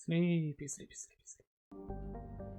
Sleepy, sleepy, sleepy, sleepy.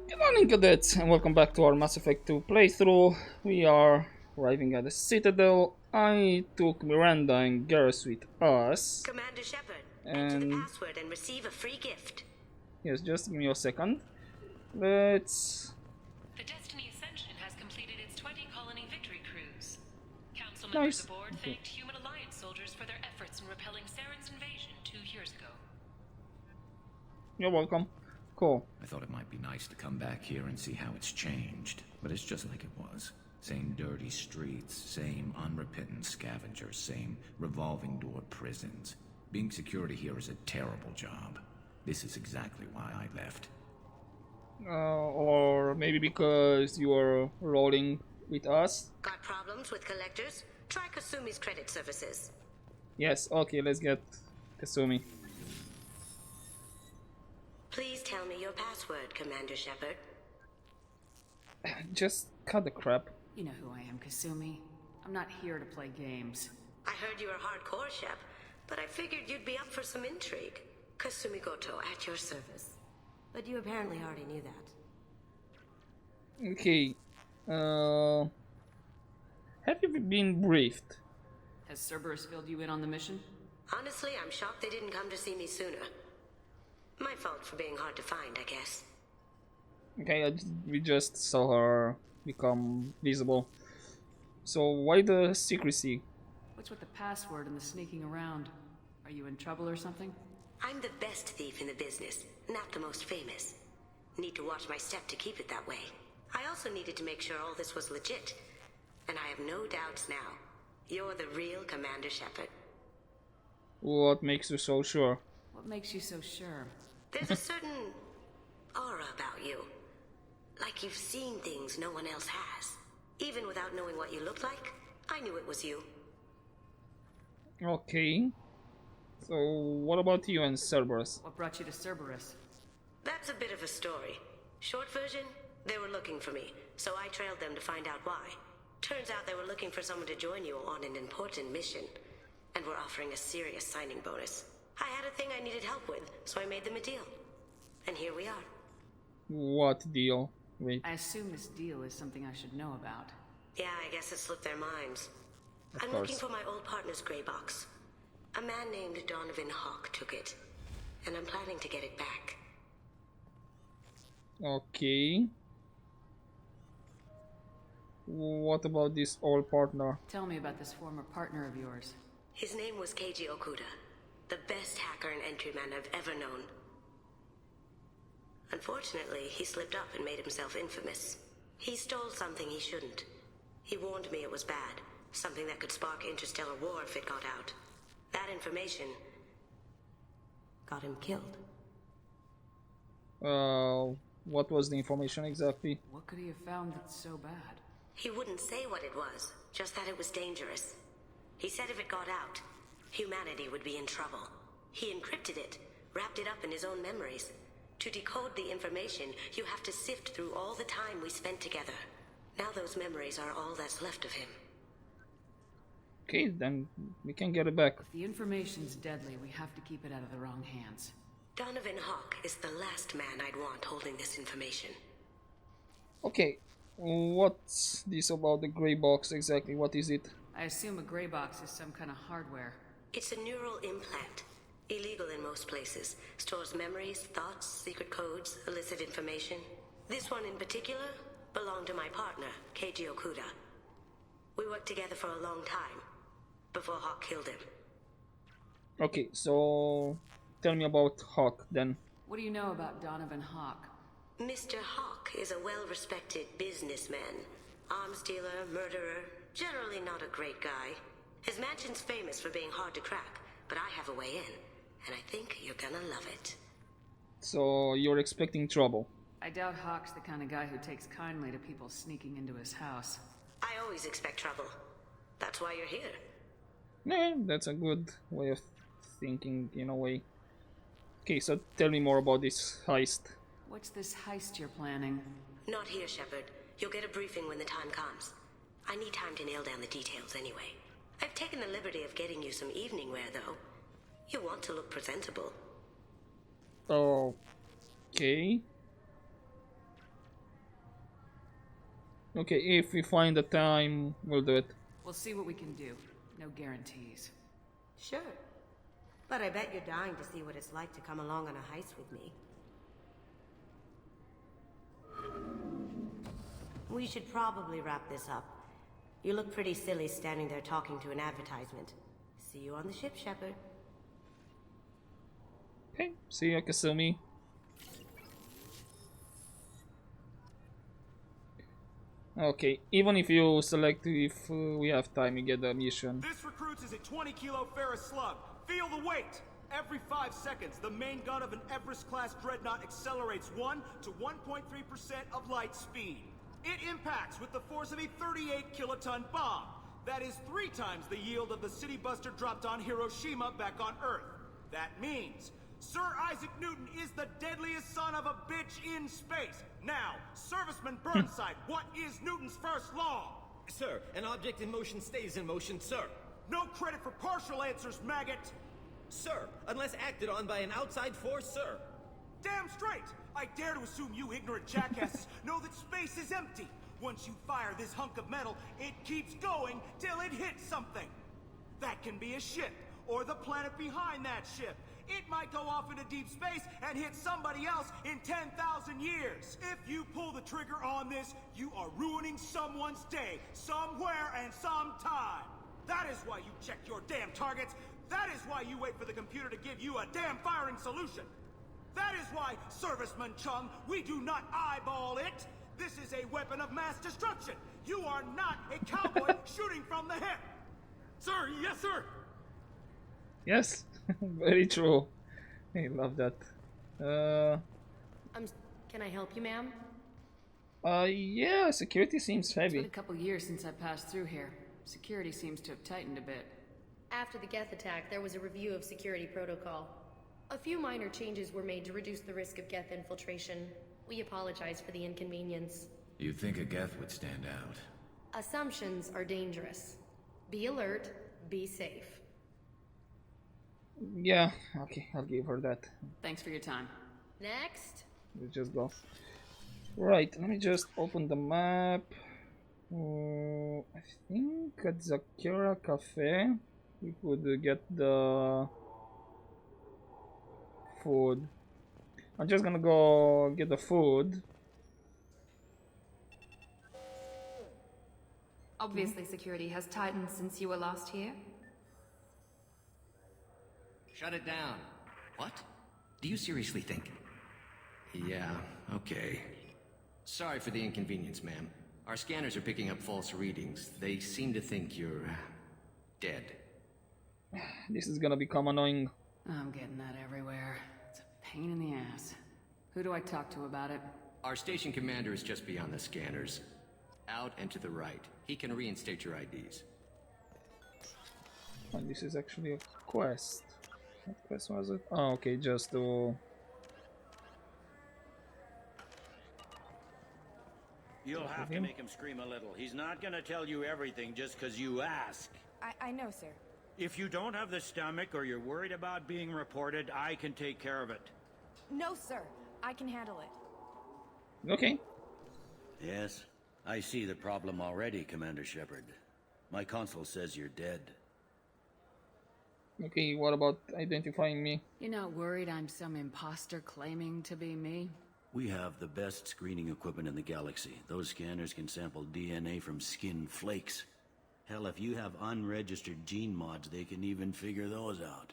Good morning, cadets, and welcome back to our Mass Effect 2 playthrough. We are arriving at the Citadel. I took Miranda and Garrus with us. Commander Shepard, enter the And password and receive a free gift. yes, just give me a second. Let's... The Destiny Ascension has completed its 20-colony victory cruise. Council members Nice. aboard Okay. thanked Human Alliance soldiers for their efforts in repelling Saren's invasion 2 years ago. You're welcome. Cool. I thought it might be nice to come back here and see how it's changed, but it's just like it was. Same dirty streets, same unrepentant scavengers, same revolving door prisons. Being security here is a terrible job. This is exactly why I left. Or maybe because you are rolling with us. Got problems with collectors? Try Kasumi's credit services. Yes, okay, let's get Kasumi. Please tell me your password, Commander Shepard. Just cut the crap. You know who I am, Kasumi. I'm not here to play games. I heard you were hardcore, Shep, but I figured you'd be up for some intrigue. Kasumi Goto at your service. But you apparently already knew that. Okay. Have you been briefed? Has Cerberus filled you in on the mission? Honestly, I'm shocked they didn't come to see me sooner. My fault for being hard to find, I guess. Okay, we just saw her become visible. So why the secrecy? What's with the password and the sneaking around? Are you in trouble or something? I'm the best thief in the business, not the most famous. Need to watch my step to keep it that way. I also needed to make sure all this was legit. And I have no doubts now. You're the real Commander Shepard. What makes you so sure? What makes you so sure? There's a certain aura about you. Like you've seen things no one else has. Even without knowing what you looked like, I knew it was you. Okay. So what about you and Cerberus? What brought you to Cerberus? That's a bit of a story. Short version, they were looking for me, so I trailed them to find out why. Turns out they were looking for someone to join you on an important mission, and were offering a serious signing bonus. I had a thing I needed help with, so I made them a deal. And here we are. What deal? Wait. I assume this deal is something I should know about. Yeah, I guess it slipped their minds. I'm course. looking for my old partner's gray box. A man named Donovan Hawk took it, and I'm planning to get it back. Okay. What about this old partner? Tell me about this former partner of yours. His name was Keiji Okuda, the best hacker and entryman I've ever known. Unfortunately, he slipped up and made himself infamous. He stole something he shouldn't. He warned me it was bad, something that could spark interstellar war if it got out. That information got him killed. What was the information exactly? What could he have found that's so bad? He wouldn't say what it was, just that it was dangerous. He said if it got out, humanity would be in trouble. He encrypted it, wrapped it up in his own memories. To decode the information, you have to sift through all the time we spent together. Now those memories are all that's left of him. Okay, then we can get it back. If the information's deadly, we have to keep it out of the wrong hands. Donovan Hawk is the last man I'd want holding this information. Okay, what's this about the gray box exactly? What is it? I assume a gray box is some kind of hardware. It's a neural implant. Illegal in most places. Stores memories, thoughts, secret codes, illicit information. This one in particular belonged to my partner, Keiji Okuda. We worked together for a long time, before Hawk killed him. Okay, so tell me about Hawk then. What do you know about Donovan Hawk? Mr. Hawk is a well-respected businessman. Arms dealer, murderer, generally not a great guy. His mansion's famous for being hard to crack, but I have a way in, and I think you're gonna love it. So you're expecting trouble. I doubt Hawk's the kind of guy who takes kindly to people sneaking into his house. I always expect trouble. That's why you're here. Yeah, that's a good way of thinking in a way. Okay, so tell me more about this heist. What's this heist you're planning? Not here, Shepard. You'll get a briefing when the time comes. I need time to nail down the details anyway. I've taken the liberty of getting you some evening wear, though. You want to look presentable. Okay. Okay, if we find the time, we'll do it. We'll see what we can do. No guarantees. Sure. But I bet you're dying to see what it's like to come along on a heist with me. We should probably wrap this up. You look pretty silly standing there talking to an advertisement. See you on the ship, Shepard. Okay, see you, Kasumi. Okay, even if you select if we have time, you get the mission. This recruits is a 20-kilo ferrous slug. Feel the weight! Every 5 seconds, the main gun of an Everest-class dreadnought accelerates 1 to 1.3% of light speed. It impacts with the force of a 38-kiloton bomb. That is 3 times the yield of the city buster dropped on Hiroshima back on Earth. That means Sir Isaac Newton is the deadliest son of a bitch in space. Now, Serviceman Burnside, what is Newton's first law? Sir, an object in motion stays in motion, sir. No credit for partial answers, maggot! Sir, unless acted on by an outside force, sir. Damn straight! I dare to assume you ignorant jackasses know that space is empty. Once you fire this hunk of metal, it keeps going till it hits something. That can be a ship, or the planet behind that ship. It might go off into deep space and hit somebody else in 10,000 years. If you pull the trigger on this, you are ruining someone's day, somewhere and sometime. That is why you check your damn targets. That is why you wait for the computer to give you a damn firing solution. That is why, Serviceman Chung, we do not eyeball it. This is a weapon of mass destruction. You are not a cowboy shooting from the hip. Sir, yes, sir. Yes, very true. I love that. Can I help you, ma'am? Yeah, security seems It's been heavy. a couple years since I passed through here. Security seems to have tightened a bit. After the Geth attack, there was a review of security protocol. A few minor changes were made to reduce the risk of Geth infiltration. We apologize for the inconvenience. You'd think a Geth would stand out. Assumptions are dangerous. Be alert, be safe. Yeah, okay, I'll give her that. Thanks for your time. Next. Let's just go. Right, let me just open the map. I think at Zakura Cafe we could get the food. I'm just gonna go get the food. Obviously, security has tightened since you were last here. Shut it down. What? Do you seriously think? Yeah, okay. Sorry for the inconvenience, ma'am. Our scanners are picking up false readings. They seem to think you're dead. This is gonna become annoying. I'm getting that everywhere. It's a pain in the ass. Who do I talk to about it? Our station commander is just beyond the scanners. Out and to the right. He can reinstate your IDs. And this is actually a quest. What quest was it? Oh, okay, just to... You'll have to make him scream a little. He's not gonna tell you everything just because you ask. I know, sir. If you don't have the stomach or you're worried about being reported, I can take care of it. No, sir. I can handle it. Okay. Yes, I see the problem already, Commander Shepard. My console says you're dead. Okay, what about identifying me? You're not worried I'm some imposter claiming to be me? We have the best screening equipment in the galaxy. Those scanners can sample DNA from skin flakes. Hell, if you have unregistered gene mods, they can even figure those out.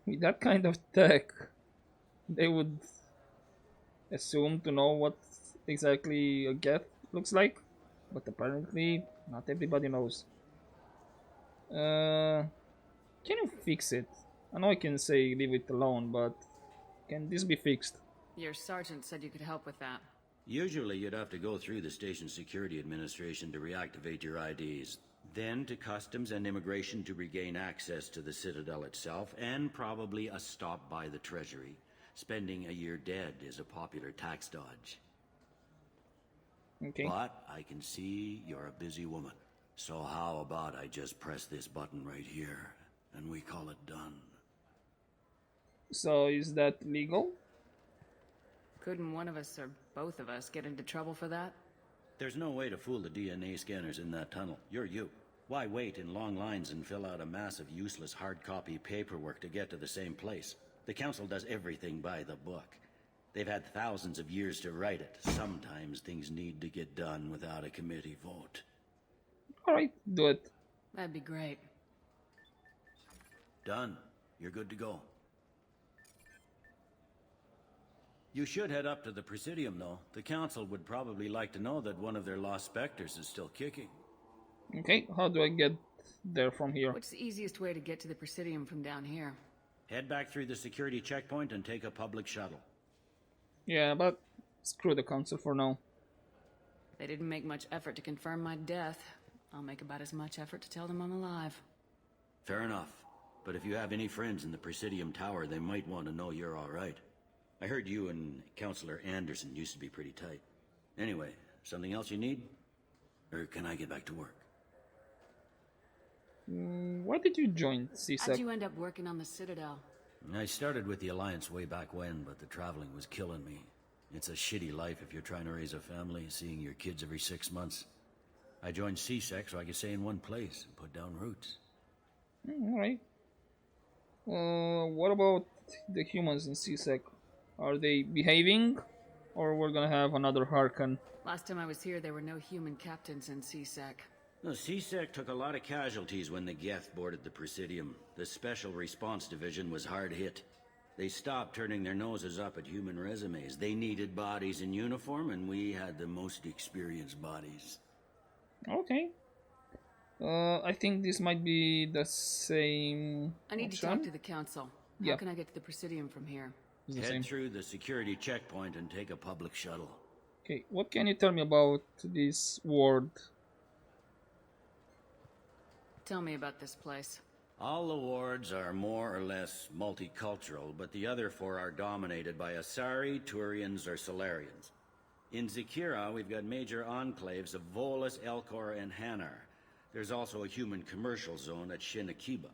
With that kind of tech, they would assume to know what exactly a geth looks like, but apparently not everybody knows. Uh, can you fix it? I know I can say leave it alone, but can this be fixed? Your sergeant said you could help with that. Usually you'd have to go through the station security administration to reactivate your IDs, then to customs and immigration to regain access to the Citadel itself, and probably a stop by the Treasury. Spending a year dead is a popular tax dodge. Okay. But I can see you're a busy woman. So how about I just press this button right here, and we call it done? So is that legal? Couldn't one of us or both of us get into trouble for that? There's no way to fool the DNA scanners in that tunnel. You're you. Why wait in long lines and fill out a massive useless hard copy paperwork to get to the same place? The Council does everything by the book. They've had thousands of years to write it. Sometimes things need to get done without a committee vote. Alright, do it. That'd be great. Done. You're good to go. You should head up to the Presidium, though. The Council would probably like to know that one of their lost specters is still kicking. Okay, how do I get there from here? What's the easiest way to get to the Presidium from down here? Head back through the security checkpoint and take a public shuttle. Yeah, but screw the Council for now. They didn't make much effort to confirm my death. I'll make about as much effort to tell them I'm alive. Fair enough. But if you have any friends in the Presidium Tower, they might want to know you're all right. I heard you and Counselor Anderson used to be pretty tight. Anyway, something else you need? Or can I get back to work? Why did you join CSEC? How'd you end up working on the Citadel? I started with the Alliance way back when, but the traveling was killing me. It's a shitty life if you're trying to raise a family, seeing your kids every 6 months. I joined CSEC so I could stay in one place and put down roots. Alright. What about the humans in CSEC? Are they behaving? Or we're gonna have another Harkan? Last time I was here, there were no human captains in CSEC. No, CSEC took a lot of casualties when the Geth boarded the Presidium. The Special Response Division was hard hit. They stopped turning their noses up at human resumes. They needed bodies in uniform, and we had the most experienced bodies. Okay. I think this might be the same I need option. to talk to the Council. How Yeah. can I get to the Presidium from here? It's the Head same. through the security checkpoint and take a public shuttle. Okay, what can you tell me about this ward? Tell me about this place. All the wards are more or less multicultural, but the other 4 are dominated by Asari, Turians, or Solarians. In Zakira, we've got major enclaves of Volus, Elcor, and Hanar. There's also a human commercial zone at Shinakiba.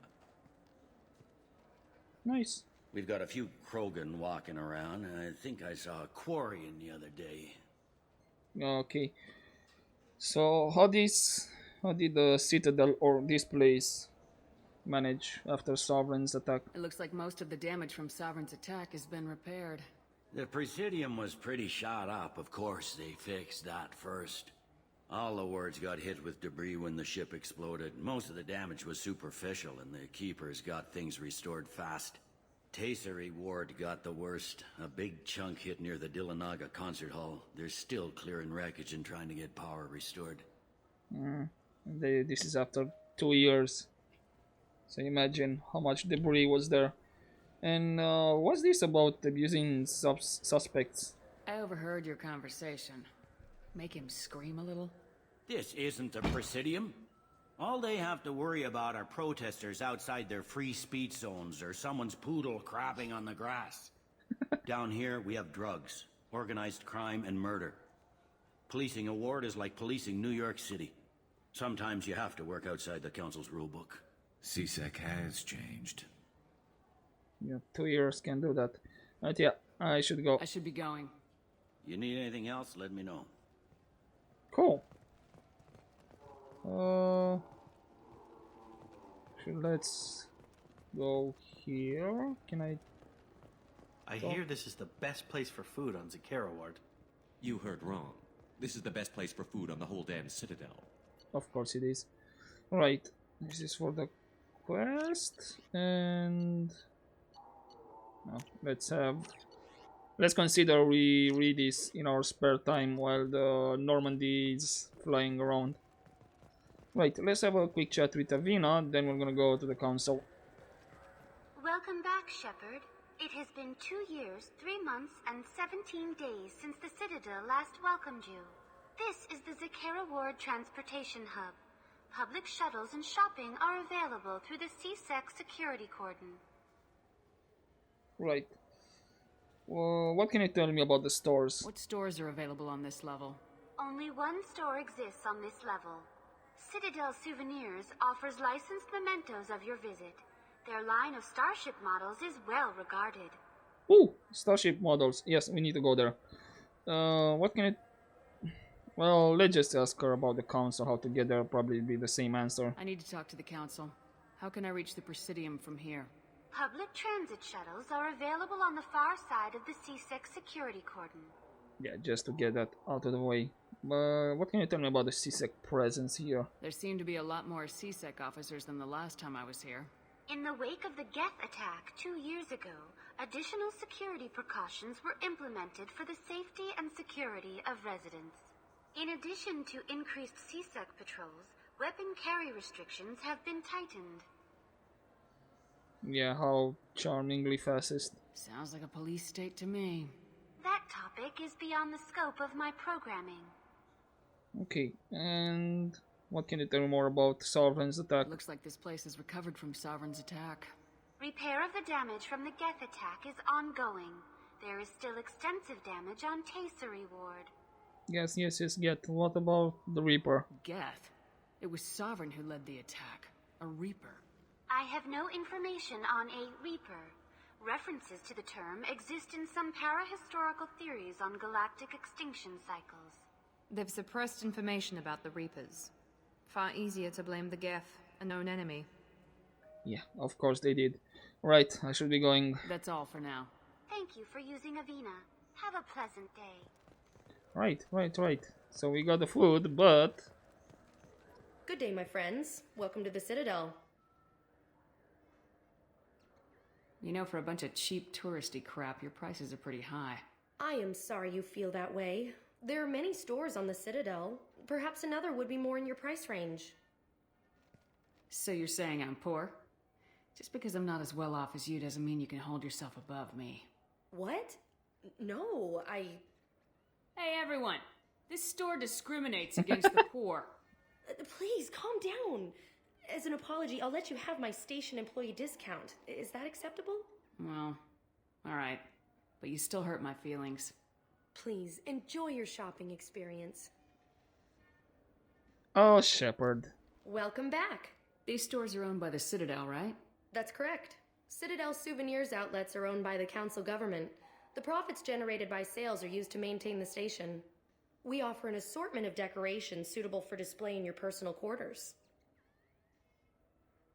Nice. We've got a few Krogan walking around, and I think I saw a Quarian the other day. Okay. So how did the Citadel or this place manage after Sovereign's attack? It looks like most of the damage from Sovereign's attack has been repaired. The Presidium was pretty shot up. Of course, they fixed that first. All the wards got hit with debris when the ship exploded. Most of the damage was superficial, and the Keepers got things restored fast. Tasery Ward got the worst. A big chunk hit near the Dillanaga concert hall. They're still clearing wreckage and trying to get power restored. This is after 2 years. So imagine how much debris was there. And what's this about abusing suspects? I overheard your conversation. Make him scream a little? This isn't the Presidium. All they have to worry about are protesters outside their free speech zones or someone's poodle crapping on the grass. Down here, we have drugs, organized crime, and murder. Policing a ward is like policing New York City. Sometimes you have to work outside the Council's rulebook. CSEC has changed. Yeah, 2 years can do that. But yeah, I should go. I should be going. You need anything else, let me know. Cool. Let's go here. Can I? I hear this is the best place for food on Zakera Ward. You heard wrong. This is the best place for food on the whole damn Citadel. Of course it is. Alright, this is for the quest, and no, let's have Let's consider we read this in our spare time while the Normandy is flying around. Right, let's have a quick chat with Avina, then we're gonna go to the council. Welcome back, Shepard. It has been 2 years, 3 months, and 17 days since the Citadel last welcomed you. This is the Zakera Ward Transportation Hub. Public shuttles and shopping are available through the CSEC security cordon. Right. Well, what can you tell me about the stores? What stores are available on this level? Only one store exists on this level. Citadel Souvenirs offers licensed mementos of your visit. Their line of starship models is well regarded. Ooh, starship models. Yes, we need to go there. What can it... Well, let's just ask her about the council, how to get there. Probably be the same answer. I need to talk to the council. How can I reach the Presidium from here? Public transit shuttles are available on the far side of the CSEC security cordon. Yeah, just to get that out of the way. What can you tell me about the CSEC presence here? There seem to be a lot more CSEC officers than the last time I was here. In the wake of the Geth attack 2 years ago, additional security precautions were implemented for the safety and security of residents. In addition to increased CSEC patrols, weapon carry restrictions have been tightened. Yeah, how charmingly fascist. Sounds like a police state to me. That topic is beyond the scope of my programming. Okay, and what can you tell me more about Sovereign's attack? Looks like this place has recovered from Sovereign's attack. Repair of the damage from the Geth attack is ongoing. There is still extensive damage on Tasery Ward. Yes, Geth. What about the Reaper? Geth? It was Sovereign who led the attack. A Reaper. I have no information on a Reaper. References to the term exist in some parahistorical theories on galactic extinction cycles. They've suppressed information about the Reapers. Far easier to blame the Geth, a known enemy. Yeah, of course they did. Right, I should be going. That's all for now. Thank you for using Avina. Have a pleasant day. Right. So we got the food, but... Good day, my friends. Welcome to the Citadel. You know, for a bunch of cheap touristy crap, your prices are pretty high. I am sorry you feel that way. There are many stores on the Citadel. Perhaps another would be more in your price range. So you're saying I'm poor? Just because I'm not as well off as you doesn't mean you can hold yourself above me. What? No, Hey everyone! This store discriminates against the poor. Please, calm down. As an apology, I'll let you have my station employee discount. Is that acceptable? Well, alright. But you still hurt my feelings. Please, enjoy your shopping experience. Oh, Shepard. Welcome back. These stores are owned by the Citadel, right? That's correct. Citadel Souvenirs outlets are owned by the council government. The profits generated by sales are used to maintain the station. We offer an assortment of decorations suitable for display in your personal quarters.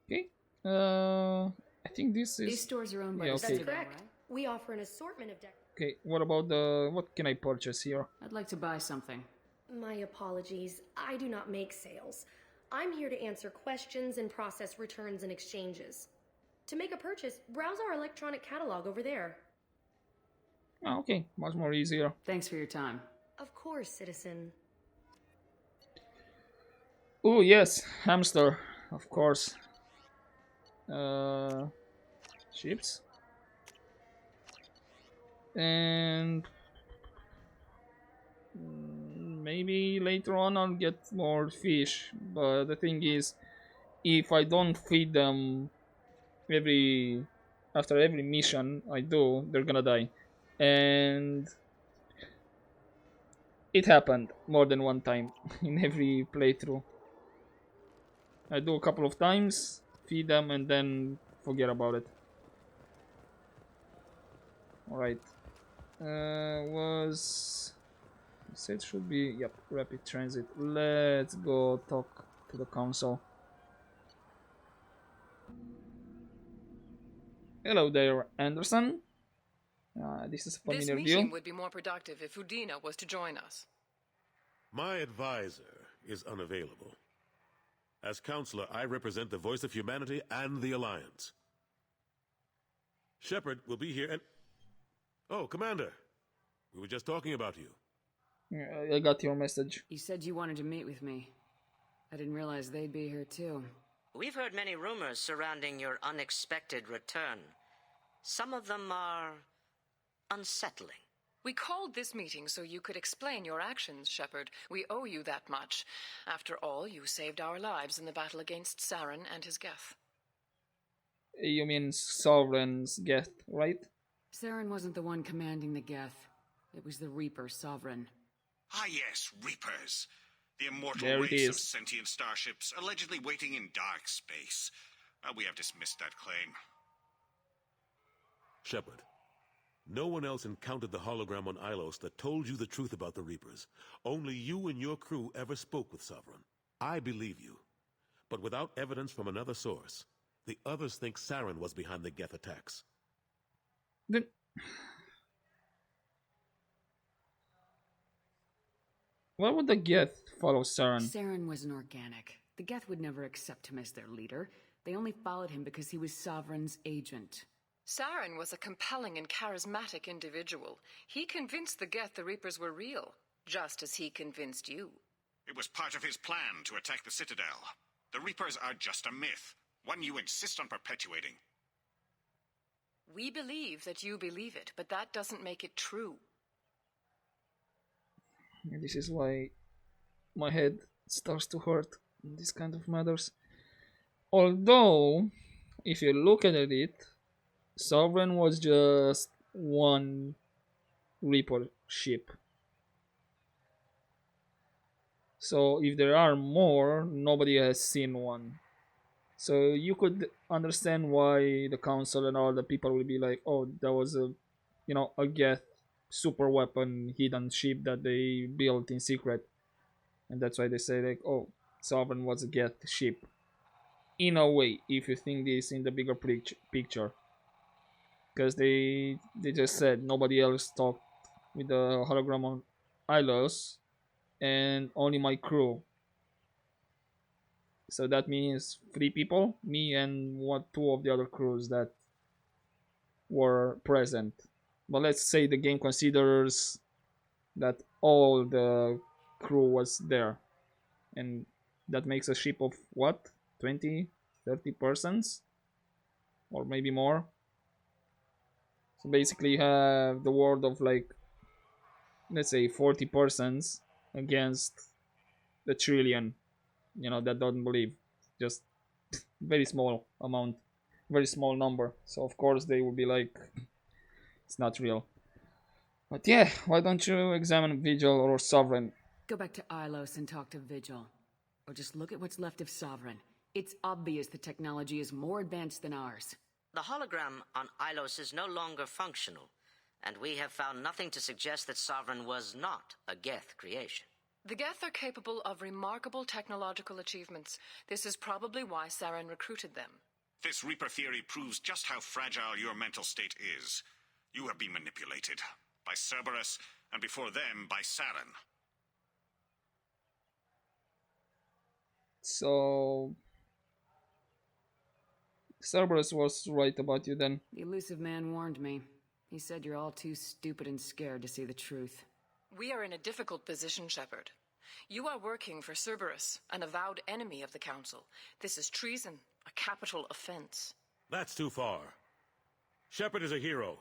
Okay. I think this is... These stores are owned by the That's Citadel, correct. right? We offer an assortment of Okay, what about the... What can I purchase here? I'd like to buy something. My apologies. I do not make sales. I'm here to answer questions and process returns and exchanges. To make a purchase, browse our electronic catalog over there. Oh, okay, much more easier. Thanks for your time. Of course, citizen. Oh, yes, hamster, of course. Ships. And... maybe later on I'll get more fish, but the thing is, if I don't feed them after every mission I do, they're gonna die. And it happened more than one time in every playthrough. I do a couple of times, feed them, and then forget about it. Alright. It should be, yep, rapid transit. Let's go talk to the council. Hello there, Anderson. This is a This familiar meeting view. would be more productive if Udina was to join us. My advisor is unavailable. As counselor, I represent the voice of humanity and the Alliance. Shepard will be here and... Oh, Commander, We were just talking about you. Yeah, I got your message. You said you wanted to meet with me. I didn't realize they'd be here too. We've heard many rumors surrounding your unexpected return. Some of them are unsettling. We called this meeting so you could explain your actions, Shepard. We owe you that much. After all, you saved our lives in the battle against Saren and his Geth. You mean Sovereign's Geth, right? Saren wasn't the one commanding the Geth. It was the Reaper Sovereign. Ah yes, Reapers. The immortal There it race of is. sentient starships allegedly waiting in dark space. We have dismissed that claim. Shepard, no one else encountered the hologram on Ilos that told you the truth about the Reapers. Only you and your crew ever spoke with Sovereign. I believe you. But without evidence from another source, the others think Saren was behind the Geth attacks. Then... Why would the Geth follow Saren? Saren was an organic. The Geth would never accept him as their leader. They only followed him because he was Sovereign's agent. Saren was a compelling and charismatic individual. He convinced the Geth the Reapers were real, just as he convinced you. It was part of his plan to attack the Citadel. The Reapers are just a myth, one you insist on perpetuating. We believe that you believe it, but that doesn't make it true. This is why my head starts to hurt in this kind of matters. Although, if you look at it, Sovereign was just one Reaper ship. So if there are more, nobody has seen one. So you could understand why the council and all the people will be like, oh, that was a Geth super weapon hidden ship that they built in secret. And that's why they say like, oh, Sovereign was a Geth ship. In a way, if you think this in the bigger picture. Because they just said nobody else talked with the hologram on Ilos and only my crew. So that means 3 people, me and 2 of the other crews that were present. But let's say the game considers that all the crew was there. And that makes a ship of what? 20, 30 persons? Or maybe more. So basically you have the world of like, let's say 40 persons against the trillion, that don't believe. Just very small amount, very small number. So of course they will be like, it's not real. But yeah, why don't you examine Vigil or Sovereign? Go back to Ilos and talk to Vigil. Or just look at what's left of Sovereign. It's obvious the technology is more advanced than ours. The hologram on Ilos is no longer functional, and we have found nothing to suggest that Sovereign was not a Geth creation. The Geth are capable of remarkable technological achievements. This is probably why Saren recruited them. This Reaper theory proves just how fragile your mental state is. You have been manipulated by Cerberus, and before them, by Saren. So Cerberus was right about you then. The elusive man warned me. He said you're all too stupid and scared to see the truth. We are in a difficult position, Shepard. You are working for Cerberus, an avowed enemy of the Council. This is treason, a capital offense. That's too far. Shepard is a hero.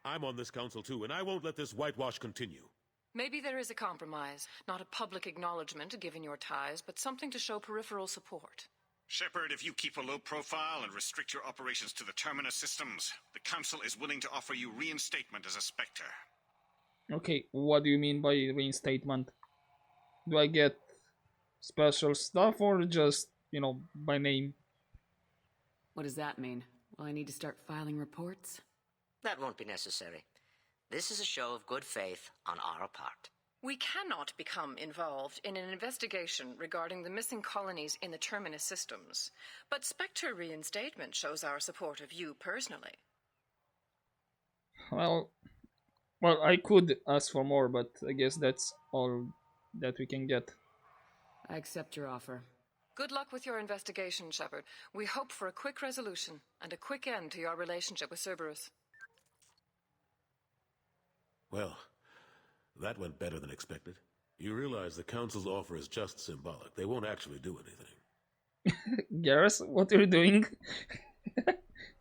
I'm on this council too, and I won't let this whitewash continue. Maybe there is a compromise, not a public acknowledgement given your ties, but something to show peripheral support. Shepard, if you keep a low profile and restrict your operations to the Terminus systems, the Council is willing to offer you reinstatement as a Spectre. Okay, what do you mean by reinstatement? Do I get special stuff or just, by name? What does that mean? Will I need to start filing reports? That won't be necessary. This is a show of good faith on our part. We cannot become involved in an investigation regarding the missing colonies in the Terminus systems, but Spectre reinstatement shows our support of you personally. Well, I could ask for more, but I guess that's all that we can get. I accept your offer. Good luck with your investigation, Shepard. We hope for a quick resolution and a quick end to your relationship with Cerberus. Well, That went better than expected. You realize the Council's offer is just symbolic. They won't actually do anything. Garrus, what are you doing?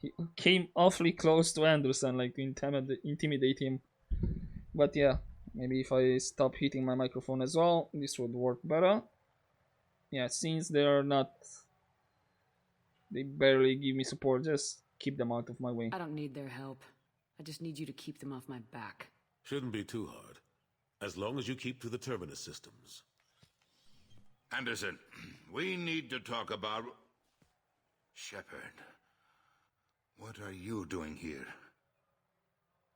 He came awfully close to Anderson, like to intimidate him. But yeah, maybe if I stop hitting my microphone as well, this would work better. Yeah, since they barely give me support, just keep them out of my way. I don't need their help. I just need you to keep them off my back. Shouldn't be too hard. As long as you keep to the terminus systems. Anderson, we need to talk about... Shepard, what are you doing here?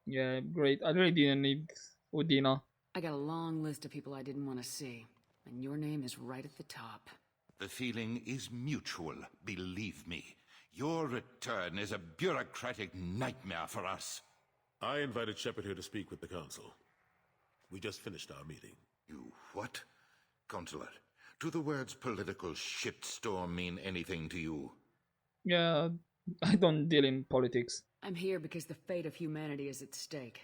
Yeah, great. I really didn't need Udina. I got a long list of people I didn't want to see, and your name is right at the top. The feeling is mutual, believe me. Your return is a bureaucratic nightmare for us. I invited Shepard here to speak with the Council. We just finished our meeting. You what? Counselor, do the words political shitstorm mean anything to you? Yeah, I don't deal in politics. I'm here because the fate of humanity is at stake.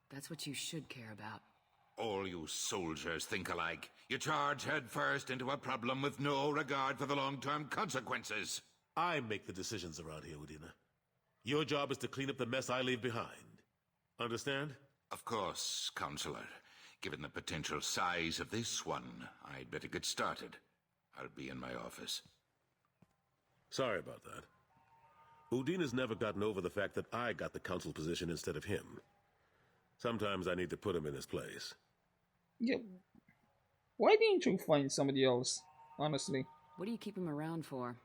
That's what you should care about. All you soldiers think alike. You charge headfirst into a problem with no regard for the long-term consequences. I make the decisions around here, Udina. Your job is to clean up the mess I leave behind. Understand? Of course, Counselor. Given the potential size of this one, I'd better get started. I'll be in my office. Sorry about that. Udina's never gotten over the fact that I got the Council position instead of him. Sometimes I need to put him in his place. Yeah. Why didn't you find somebody else, honestly? What do you keep him around for?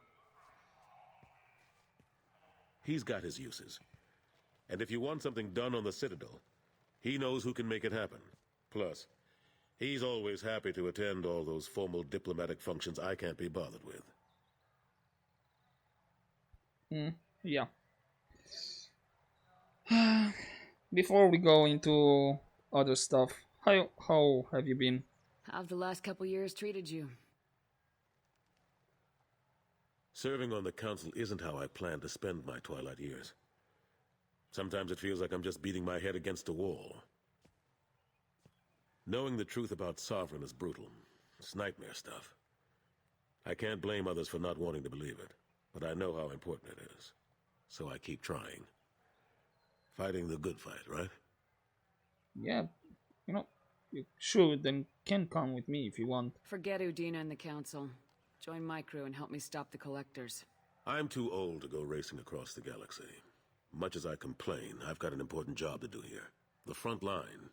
He's got his uses. And if you want something done on the Citadel, he knows who can make it happen. Plus, he's always happy to attend all those formal diplomatic functions I can't be bothered with. Yeah. Before we go into other stuff, how have you been? How have the last couple years treated you? Serving on the Council isn't how I plan to spend my twilight years. Sometimes it feels like I'm just beating my head against a wall. Knowing the truth about Sovereign is brutal. It's nightmare stuff. I can't blame others for not wanting to believe it, but I know how important it is. So I keep trying. Fighting the good fight, right? Yeah, you should and can come with me if you want. Forget Udina and the Council. Join my crew and help me stop the Collectors. I'm too old to go racing across the galaxy. Much as I complain, I've got an important job to do here. The front line.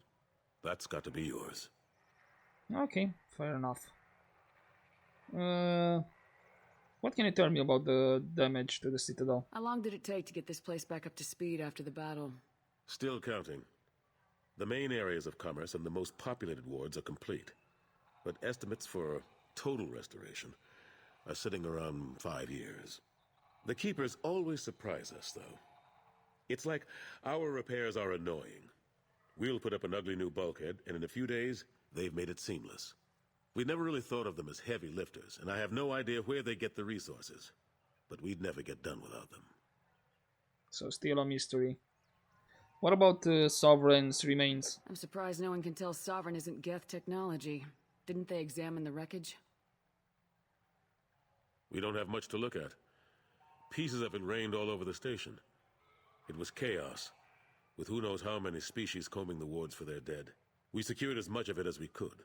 That's got to be yours. Okay, fair enough. What can you tell me about the damage to the Citadel? How long did it take to get this place back up to speed after the battle? Still counting. The main areas of commerce and the most populated wards are complete. But estimates for total restoration are sitting around 5 years. The Keepers always surprise us, though. It's like our repairs are annoying. We'll put up an ugly new bulkhead, and in a few days, they've made it seamless. We never really thought of them as heavy lifters, and I have no idea where they get the resources. But we'd never get done without them. So still a mystery. What about Sovereign's remains? I'm surprised no one can tell Sovereign isn't Geth technology. Didn't they examine the wreckage? We don't have much to look at. Pieces of it rained all over the station. It was chaos, with who knows how many species combing the wards for their dead. We secured as much of it as we could.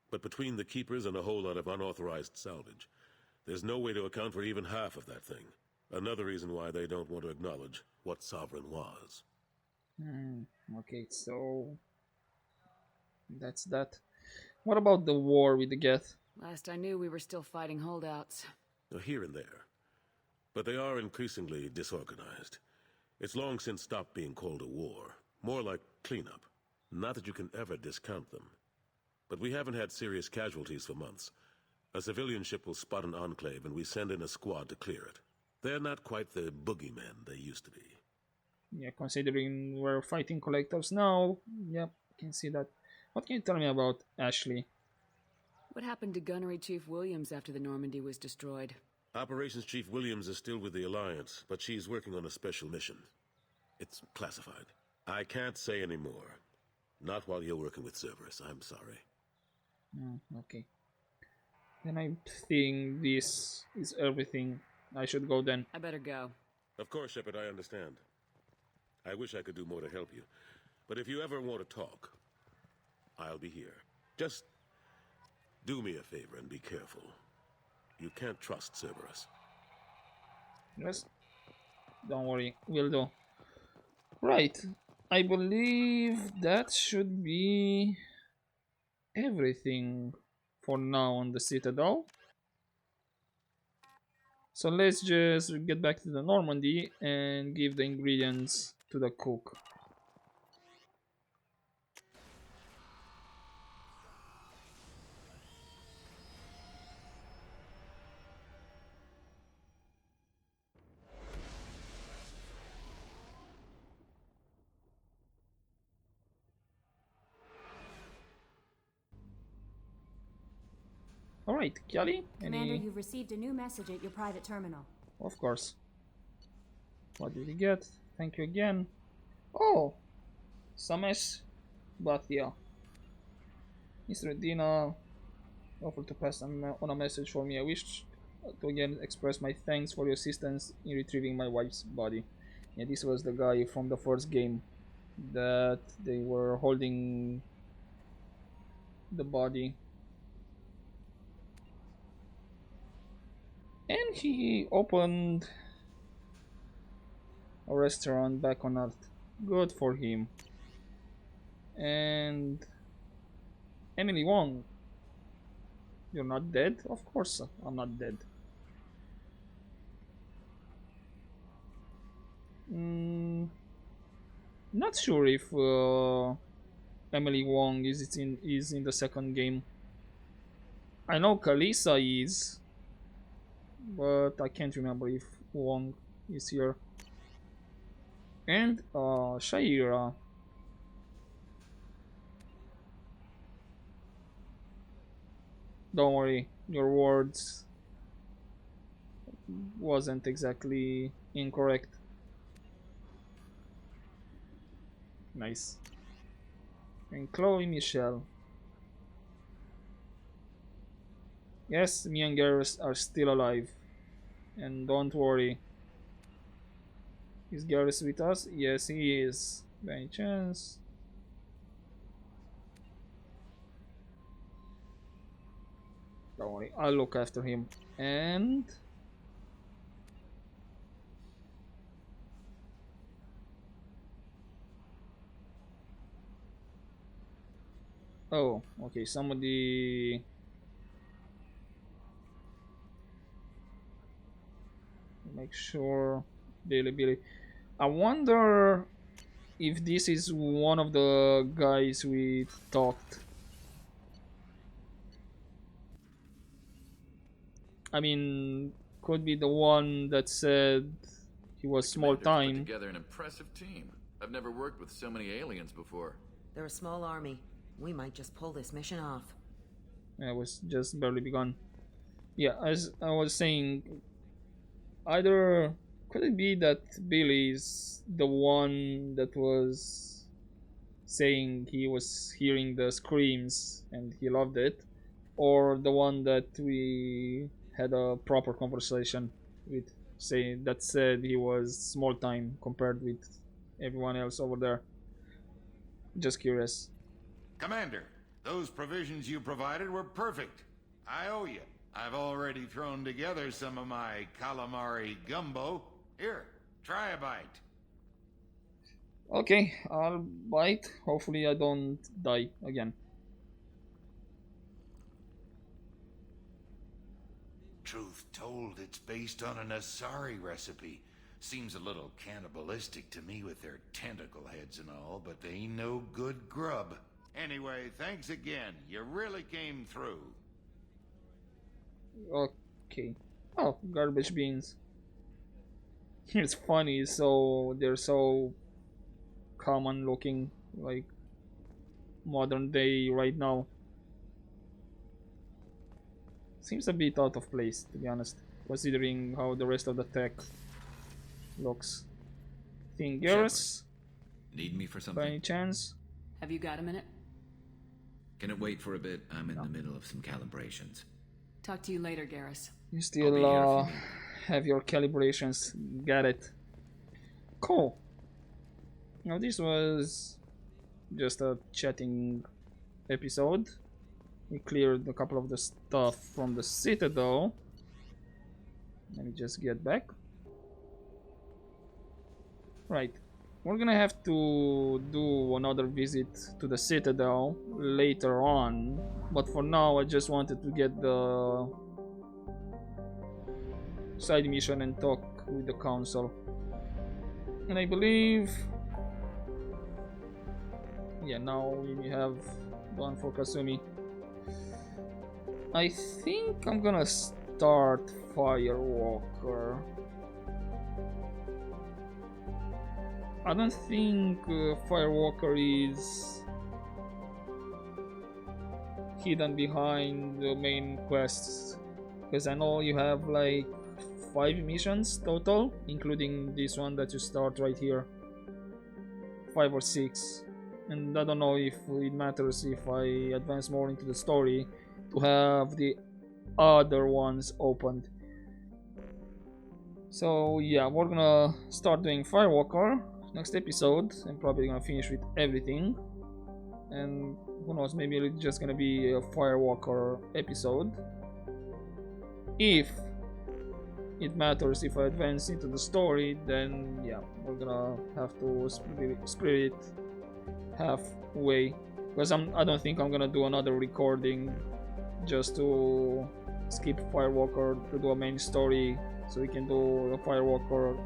But between the Keepers and a whole lot of unauthorized salvage, there's no way to account for even half of that thing. Another reason why they don't want to acknowledge what Sovereign was. Okay, so that's that. What about the war with the Geth? Last I knew, we were still fighting holdouts. Here and there. But they are increasingly disorganized. It's long since stopped being called a war. More like cleanup. Not that you can ever discount them. But we haven't had serious casualties for months. A civilian ship will spot an enclave and we send in a squad to clear it. They're not quite the boogeymen they used to be. Yeah, considering we're fighting Collectors now, yep, I can see that. What can you tell me about Ashley? What happened to Gunnery Chief Williams after the Normandy was destroyed? Operations Chief Williams is still with the Alliance, but she's working on a special mission. It's classified. I can't say any more. Not while you're working with Cerberus, I'm sorry. Okay. Then I think this is everything. I should go then. I better go. Of course, Shepard, I understand. I wish I could do more to help you. But if you ever want to talk, I'll be here. Just do me a favor and be careful. You can't trust Cerberus. Yes. Don't worry, will do. Right. I believe that should be everything for now on the Citadel. So let's just get back to the Normandy and give the ingredients to the cook. Alright, Kelly? Commander, you've received a new message at your private terminal. Of course. What did we get? Thank you again. Oh! Samesh Bathia. Mr. Dina offered to pass on a message for me. I wish to again express my thanks for your assistance in retrieving my wife's body. Yeah, this was the guy from the first game that they were holding the body. And he opened a restaurant back on Earth. Good for him. And Emily Wong, you're not dead? Of course I'm not dead. Not sure if Emily Wong is in the second game. I know Kalisa is, but I can't remember if Wong is here. And Shaira. Don't worry, your words wasn't exactly incorrect. Nice. And Chloe Michelle. Yes, me and Garrus are still alive. And don't worry. Is Garrus with us? Yes, he is. By any chance? Don't worry, I'll look after him. And... oh, okay, somebody... make sure... Billy. I wonder if this is one of the guys we talked. I mean, could be the one that said he was small time. Put together an impressive team. I've never worked with so many aliens before. They're a small army. We might just pull this mission off. Yeah, it was just barely begun. Yeah, as I was saying, either could it be that Billy is the one that was saying he was hearing the screams and he loved it, or the one that we had a proper conversation with, saying that said he was small time compared with everyone else over there. Just curious. Commander, those provisions you provided were perfect. I owe you. I've already thrown together some of my calamari gumbo. Here, try a bite. Okay, I'll bite. Hopefully I don't die again. Truth told, it's based on an Asari recipe. Seems a little cannibalistic to me with their tentacle heads and all, but they ain't no good grub. Anyway, thanks again. You really came through. Okay. Oh, garbage beans. It's funny, so they're so common looking, like modern day right now. Seems a bit out of place, to be honest, considering how the rest of the tech looks. Think Garrus? Need me for something? By any chance? Have you got a minute? Can it wait for a bit? I'm in the middle of some calibrations. Talk to you later, Garrus. You still have your calibrations. Got it. Cool. Now this was just a chatting episode. We cleared a couple of the stuff from the Citadel. Let me just get back. Right. We're gonna have to do another visit to the Citadel later on. But for now, I just wanted to get the side mission and talk with the council. And I believe... yeah, now we have done for Kasumi. I think I'm gonna start Firewalker. I don't think Firewalker is hidden behind the main quests, because I know you have like 5 missions total, including this one that you start right here. 5 or 6. And I don't know if it matters if I advance more into the story to have the other ones opened. So yeah, we're gonna start doing Firewalker next episode. I'm probably gonna finish with everything. And who knows, maybe it's just gonna be a Firewalker episode. If it matters, if I advance into the story, then yeah, we're gonna have to split it halfway, because I don't think I'm gonna do another recording just to skip Firewalker to do a main story, so we can do a Firewalker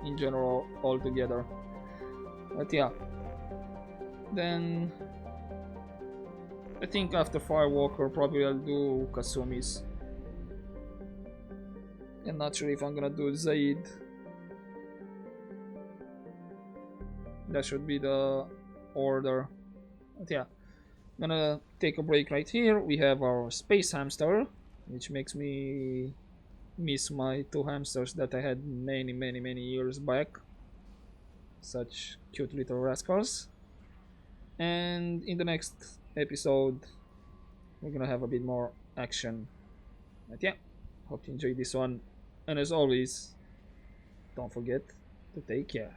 in general altogether. But yeah, then I think after Firewalker probably I'll do Kasumi's. I'm not sure if I'm gonna do Zaid. That should be the order. But yeah, I'm gonna take a break right here. We have our space hamster, which makes me miss my 2 hamsters that I had many years back. Such cute little rascals. And in the next episode, we're gonna have a bit more action. But yeah, hope you enjoyed this one. And as always, don't forget to take care.